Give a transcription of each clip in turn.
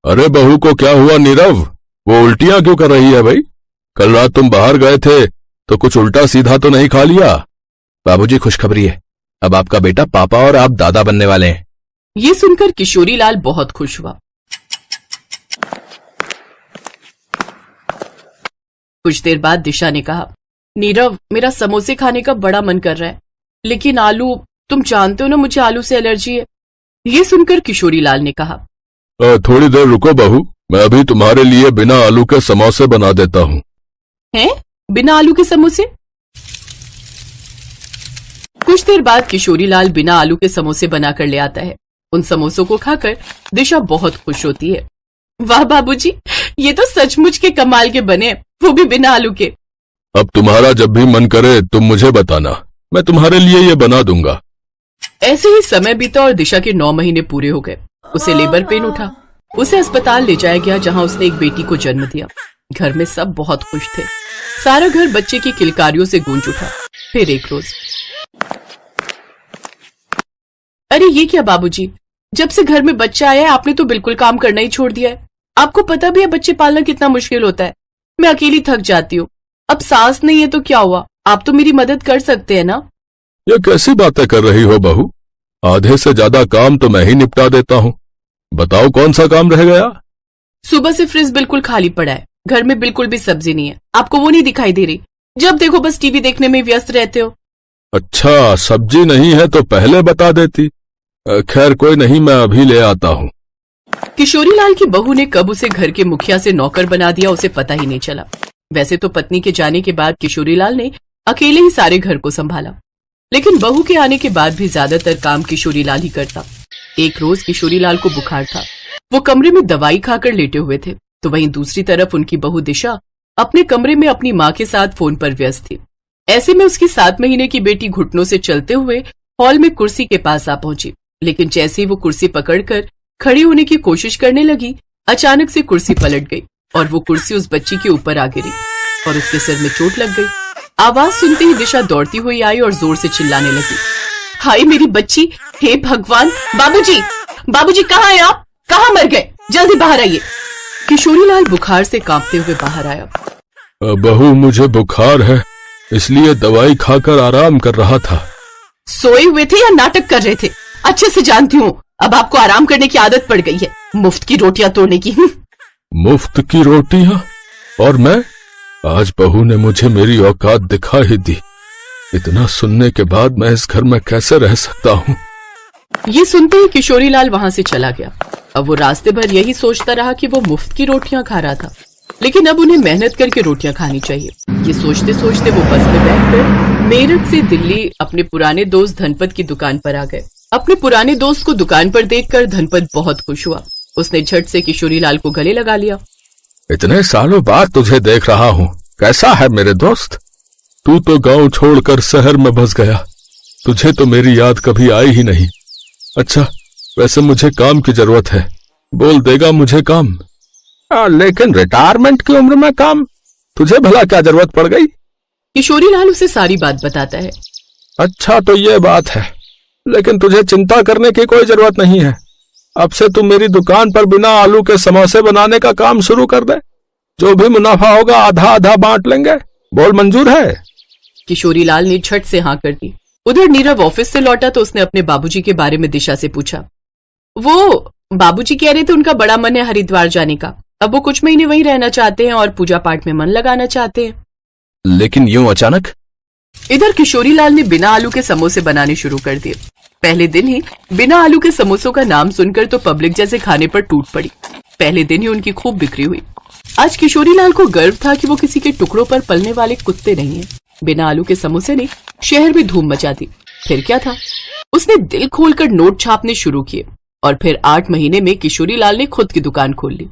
अरे बहू को क्या हुआ नीरव? वो उल्टियां क्यों कर रही है भाई? कल रात तुम बाहर गए थे तो कुछ उल्टा सीधा तो नहीं खा लिया? बाबूजी खुशखबरी है, अब आपका बेटा पापा और आप दादा बनने वाले हैं। ये सुनकर किशोरीलाल बहुत खुश हुआ। कुछ देर बाद दिशा ने कहा, नीरव मेरा समोसे खाने का बड़ा मन कर रहा है, लेकिन आलू, तुम जानते हो ना मुझे आलू से एलर्जी है। ये सुनकर किशोरीलाल ने कहा, थोड़ी देर रुको बहू, मैं अभी तुम्हारे लिए बिना आलू के समोसे बना देता हूँ। हैं? बिना आलू के समोसे? कुछ देर बाद किशोरीलाल बिना आलू के समोसे बनाकर ले आता है। उन समोसों को खाकर दिशा बहुत खुश होती है। वाह बाबूजी, ये तो सचमुच के कमाल के बने, वो भी बिना आलू के। अब तुम्हारा जब भी मन करे तुम मुझे बताना, मैं तुम्हारे लिए ये बना दूंगा। ऐसे ही समय बीता और दिशा के 9 महीने पूरे हो गए। उसे लेबर पेन उठा। उसे अस्पताल ले जाया गया, जहां उसने एक बेटी को जन्म दिया। घर में सब बहुत खुश थे। सारा घर बच्चे की किलकारियों से गूंज उठा। फिर एक रोज, अरे ये क्या बाबूजी, जब से घर में बच्चा आया है आपने तो बिल्कुल काम करना ही छोड़ दिया है। आपको पता भी है बच्चे पालना कितना मुश्किल होता है। मैं अकेली थक जाती हूँ। अब सास नहीं है तो क्या हुआ, आप तो मेरी मदद कर सकते हैं ना। ये कैसी बातें कर रही हो बहू? आधे से ज्यादा काम तो मैं ही निपटा देता हूँ। बताओ कौन सा काम रह गया? सुबह से फ्रिज बिल्कुल खाली पड़ा है, घर में बिल्कुल भी सब्जी नहीं है। आपको वो नहीं दिखाई दे रही? जब देखो बस टीवी देखने में व्यस्त रहते हो। अच्छा, सब्जी नहीं है तो पहले बता देती। खैर कोई नहीं, मैं अभी ले आता हूँ। किशोरीलाल की बहू ने कब उसे घर के मुखिया से नौकर बना दिया उसे पता ही नहीं चला। वैसे तो पत्नी के जाने के बाद किशोरीलाल ने अकेले ही सारे घर को संभाला, लेकिन बहू के आने के बाद भी ज्यादातर काम किशोरीलाल ही करता। एक रोज किशोरीलाल को बुखार था। वो कमरे में दवाई खाकर लेटे हुए थे, तो वहीं दूसरी तरफ उनकी बहू दिशा अपने कमरे में अपनी माँ के साथ फोन पर व्यस्त थी। ऐसे में उसकी 7 महीने की बेटी घुटनों से चलते हुए हॉल में कुर्सी के पास आ पहुंची, लेकिन जैसे ही वो कुर्सी पकड़कर खड़ी होने की कोशिश करने लगी, अचानक से कुर्सी पलट गई और वो कुर्सी उस बच्ची के ऊपर आ गिरी और उसके सिर में चोट लग गई। आवाज सुनते ही दिशा दौड़ती हुई आई और जोर से चिल्लाने लगी, हाय मेरी बच्ची, हे भगवान, बाबूजी, बाबूजी कहाँ हैं आप? कहाँ मर गए? जल्दी बाहर आइए। किशोरीलाल बुखार से कांपते हुए बाहर आया। बहू मुझे बुखार है, इसलिए दवाई खाकर आराम कर रहा था। सोए हुए थे या नाटक कर रहे थे? अच्छे से जानती हूँ, अब आपको आराम करने की आदत पड़ गई है, मुफ्त की रोटियां तोड़ने की। मुफ्त की रोटियां? और मैं? आज बहू ने मुझे मेरी औकात दिखा ही दी। इतना सुनने के बाद मैं इस घर में कैसे रह सकता हूँ? ये सुनते ही किशोरीलाल वहां से चला गया। अब वो रास्ते भर यही सोचता रहा कि वो मुफ्त की रोटियां खा रहा था, लेकिन अब उन्हें मेहनत करके रोटियां खानी चाहिए। ये सोचते सोचते वो बस में बैठकर मेरठ से दिल्ली अपने पुराने दोस्त धनपत की दुकान पर आ गए। अपने पुराने दोस्त को दुकान पर देखकर धनपत बहुत खुश हुआ। उसने झट से किशोरीलाल को गले लगा लिया। इतने सालों बाद तुझे देख रहा हूँ, कैसा है मेरे दोस्त? तू तो गांव छोड़कर शहर में बस गया, तुझे तो मेरी याद कभी आई ही नहीं। अच्छा, वैसे मुझे काम की जरूरत है, बोल देगा मुझे काम? लेकिन रिटायरमेंट की उम्र में काम? तुझे भला क्या जरूरत पड़ गई? किशोरीलाल उसे सारी बात बताता है। अच्छा तो ये बात है, लेकिन तुझे चिंता करने की कोई जरूरत नहीं है। अब से तुम मेरी दुकान पर बिना आलू के समोसे बनाने का काम शुरू कर दे। जो भी मुनाफा होगा आधा आधा बांट लेंगे। बोल मंजूर है? किशोरीलाल ने झट से हाँ कर दी। उधर नीरव ऑफिस से लौटा तो उसने अपने बाबूजी के बारे में दिशा से पूछा। वो बाबूजी कह रहे थे उनका बड़ा मन है हरिद्वार जाने का। अब वो कुछ महीने वहीं रहना चाहते हैं और पूजा पाठ में मन लगाना चाहते हैं। लेकिन यूं अचानक? इधर किशोरीलाल ने बिना आलू के समोसे बनाने शुरू कर दिए। पहले दिन ही बिना आलू के समोसों का नाम सुनकर तो पब्लिक जैसे खाने पर टूट पड़ी। पहले दिन ही उनकी खूब बिक्री हुई। आज किशोरीलाल को गर्व था कि वो किसी के टुकड़ों पर पलने वाले कुत्ते नहीं हैं। बिना आलू के समोसे ने शहर में धूम मचा दी। फिर क्या था, उसने दिल खोलकर नोट छापने शुरू किए और फिर 8 महीने में किशोरीलाल ने खुद की दुकान खोल ली।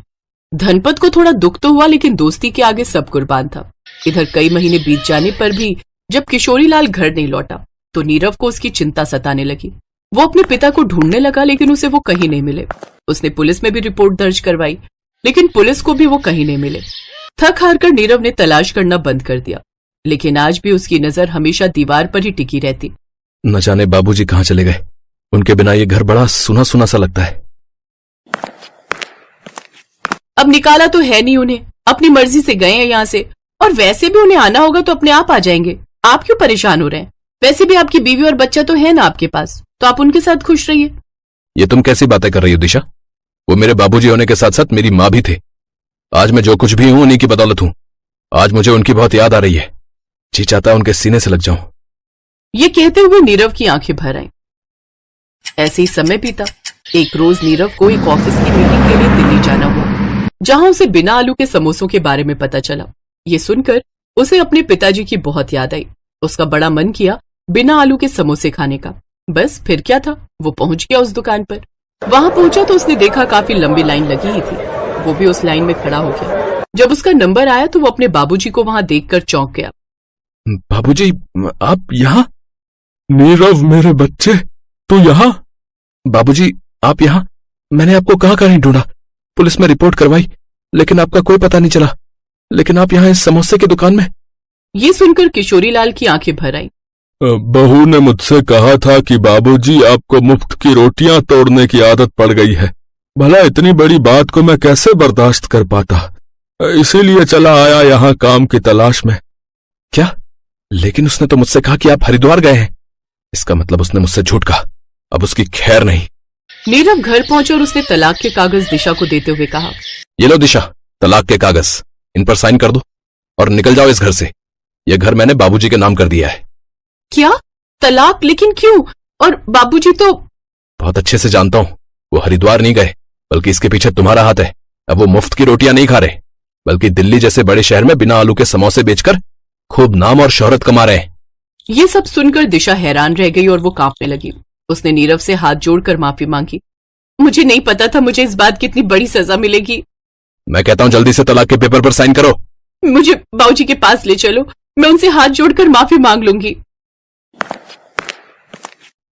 धनपत को थोड़ा दुख तो हुआ, लेकिन दोस्ती के आगे सब कुर्बान था। इधर कई महीने बीत जाने पर भी जब किशोरीलाल घर नहीं लौटा तो नीरव को उसकी चिंता सताने लगी। वो अपने पिता को ढूंढने लगा, लेकिन उसे वो कहीं नहीं मिले। उसने पुलिस में भी रिपोर्ट दर्ज करवाई, लेकिन पुलिस को भी वो कहीं नहीं मिले। थक हार कर नीरव ने तलाश करना बंद कर दिया, लेकिन आज भी उसकी नजर हमेशा दीवार पर ही टिकी रहती। न जाने बाबूजी कहाँ चले गए। उनके बिना ये घर बड़ा सूना सूना सा लगता है। अब निकाला तो है नहीं उन्हें, अपनी मर्जी से गए हैं यहाँ से, और वैसे भी उन्हें आना होगा तो अपने आप आ जाएंगे। आप क्यों परेशान हो रहे हैं? वैसे भी आपकी बीवी और बच्चा तो है ना आपके पास, तो आप उनके साथ खुश रहिए। ये तुम कैसी बातें कर रही हो दिशा? वो मेरे बाबूजी होने के साथ साथ मेरी माँ भी थे। आज मैं जो कुछ भी हूं उन्हीं की बदौलत हूं। आज मुझे उनकी बहुत याद आ रही है। जी चाहता है उनके सीने से लग जाऊं। ये कहते हुए नीरव की आंखें भर आईं। ऐसे ही समय बीता। एक रोज नीरव को एक ऑफिस की मीटिंग के लिए दिल्ली जाना हुआ, जहां उसे बिना आलू के समोसों के बारे में पता चला। ये सुनकर उसे अपने पिताजी की बहुत याद आई। उसका बड़ा मन किया बिना आलू के समोसे खाने का। बस फिर क्या था, वो पहुंच गया उस दुकान पर। वहां पहुंचा तो उसने देखा काफी लंबी लाइन लगी ही थी। वो भी उस लाइन में खड़ा हो गया। जब उसका नंबर आया तो वो अपने बाबूजी को वहां देखकर चौंक गया। बाबूजी, आप यहाँ? नीरव मेरे बच्चे, तू यहाँ? बाबूजी, आप यहाँ? मैंने आपको कहाँ कहीं ढूंढा, पुलिस में रिपोर्ट करवाई, लेकिन आपका कोई पता नहीं चला। लेकिन आप यहाँ इस समोसे की दुकान में? ये सुनकर किशोरीलाल की आंखें भर आईं। बहू ने मुझसे कहा था कि बाबूजी आपको मुफ्त की रोटियां तोड़ने की आदत पड़ गई है। भला इतनी बड़ी बात को मैं कैसे बर्दाश्त कर पाता, इसीलिए चला आया यहाँ काम की तलाश में। क्या? लेकिन उसने तो मुझसे कहा कि आप हरिद्वार गए हैं। इसका मतलब उसने मुझसे झूठ कहा। अब उसकी खैर नहीं। नीरव घर पहुंचा और उसने तलाक के कागज दिशा को देते हुए कहा, ये लो दिशा, तलाक के कागज, इन पर साइन कर दो और निकल जाओ इस घर से। यह घर मैंने बाबूजी के नाम कर दिया है। क्या? तलाक? लेकिन क्यों? और बाबूजी तो... बहुत अच्छे से जानता हूं, वो हरिद्वार नहीं गए, बल्कि इसके पीछे तुम्हारा हाथ है। अब वो मुफ्त की रोटियां नहीं खा रहे, बल्कि दिल्ली जैसे बड़े शहर में बिना आलू के समोसे बेचकर खूब नाम और शोहरत कमा रहे हैं। ये सब सुनकर दिशा हैरान रह गई और वो कांपने लगी। उसने नीरव से हाथ जोड़कर माफी मांगी। मुझे नहीं पता था मुझे इस बात की इतनी बड़ी सजा मिलेगी। मैं कहता हूं जल्दी से तलाक के पेपर पर साइन करो। मुझे बाबूजी के पास ले चलो, मैं उनसे हाथ जोड़कर माफी मांग लूंगी।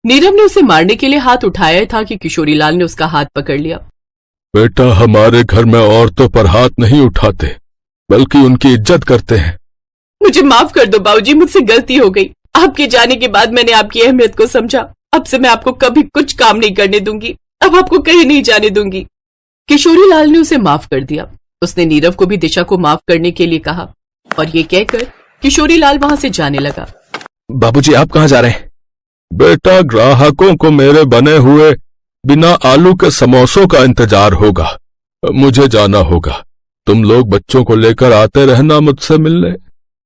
नीरव ने उसे मारने के लिए हाथ उठाया था कि किशोरीलाल ने उसका हाथ पकड़ लिया। बेटा, हमारे घर में औरतों पर हाथ नहीं उठाते, बल्कि उनकी इज्जत करते हैं। मुझे माफ कर दो बाबूजी, मुझसे गलती हो गई। आपके जाने के बाद मैंने आपकी अहमियत को समझा। अब से मैं आपको कभी कुछ काम नहीं करने दूंगी। अब आपको कहीं नहीं जाने दूंगी। किशोरीलाल ने उसे माफ कर दिया। उसने नीरव को भी दिशा को माफ करने के लिए कहा और ये कहकर किशोरीलाल वहां से जाने लगा। बाबूजी, आप कहाँ जा रहे हैं? बेटा, ग्राहकों को मेरे बने हुए बिना आलू के समोसों का इंतजार होगा। मुझे जाना होगा। तुम लोग बच्चों को लेकर आते रहना मुझसे मिलने।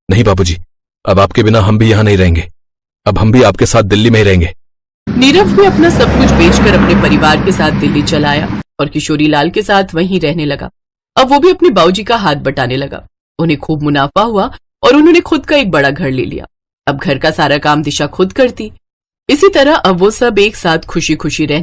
नहीं बाबूजी, अब आपके बिना हम भी यहाँ नहीं रहेंगे। अब हम भी आपके साथ दिल्ली में ही रहेंगे। नीरव भी अपना सब कुछ बेचकर अपने परिवार के साथ दिल्ली चला आया और किशोरीलाल के साथ वहीं रहने लगा। अब वो भी अपने बाबूजी का हाथ बटाने लगा। उन्हें खूब मुनाफा हुआ और उन्होंने खुद का एक बड़ा घर ले लिया। अब घर का सारा काम दिशा खुद करती। इसी तरह अब वो सब एक साथ खुशी खुशी रहने